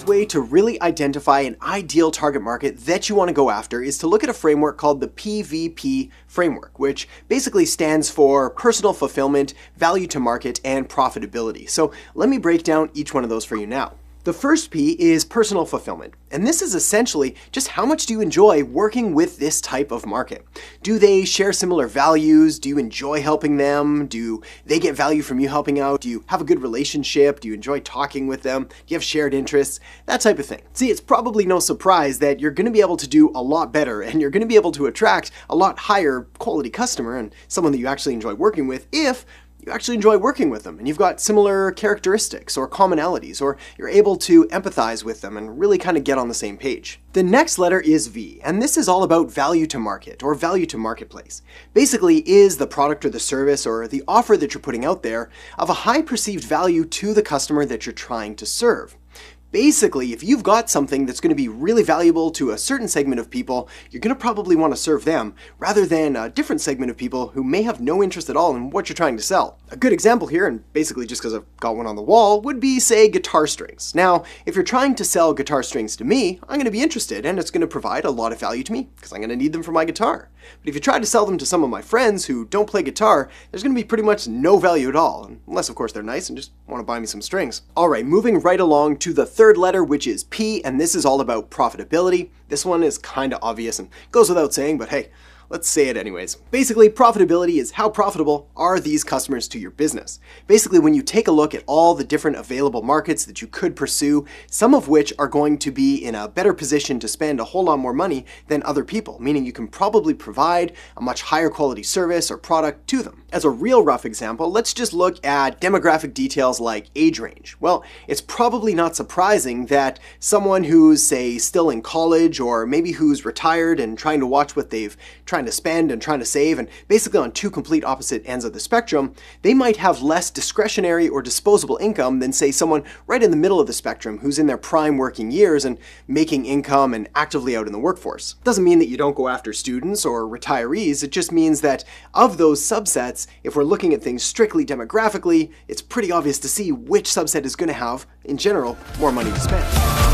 best way to really identify an ideal target market that you want to go after is to look at a framework called the PVP framework, which basically stands for personal fulfillment, value to market, and profitability. So let me break down each one of those for you now. The first P is personal fulfillment, and this is essentially just how much do you enjoy working with this type of market. Do they share similar values? Do you enjoy helping them? Do they get value from you helping out? Do you have a good relationship? Do you enjoy talking with them? Do you have shared interests? That type of thing. See, it's probably no surprise that you're going to be able to do a lot better, and you're going to be able to attract a lot higher quality customer and someone that you actually enjoy working with if you actually enjoy working with them and you've got similar characteristics or commonalities, or you're able to empathize with them and really kind of get on the same page. The next letter is V, and this is all about value to market or value to marketplace. Basically, is the product or the service or the offer that you're putting out there of a high perceived value to the customer that you're trying to serve. Basically, if you've got something that's going to be really valuable to a certain segment of people, you're going to probably want to serve them rather than a different segment of people who may have no interest at all in what you're trying to sell. A good example here, and basically just because I've got one on the wall, would be, say, guitar strings. Now, if you're trying to sell guitar strings to me, I'm going to be interested and it's going to provide a lot of value to me because I'm going to need them for my guitar. But if you try to sell them to some of my friends who don't play guitar, there's going to be pretty much no value at all, unless of course they're nice and just want to buy me some strings. Alright, moving right along to the third letter, which is P, and this is all about profitability. This one is kind of obvious and goes without saying, but hey, let's say it anyways. Basically, profitability is how profitable are these customers to your business. Basically, when you take a look at all the different available markets that you could pursue, some of which are going to be in a better position to spend a whole lot more money than other people, meaning you can probably provide a much higher quality service or product to them. As a real rough example, let's just look at demographic details like age range. Well, it's probably not surprising that someone who's, say, still in college or maybe who's retired and trying to watch what they've trying to spend and trying to save, and basically on two complete opposite ends of the spectrum, they might have less discretionary or disposable income than, say, someone right in the middle of the spectrum who's in their prime working years and making income and actively out in the workforce. Doesn't mean that you don't go after students or retirees, it just means that of those subsets, if we're looking at things strictly demographically, it's pretty obvious to see which subset is going to have, in general, more money to spend.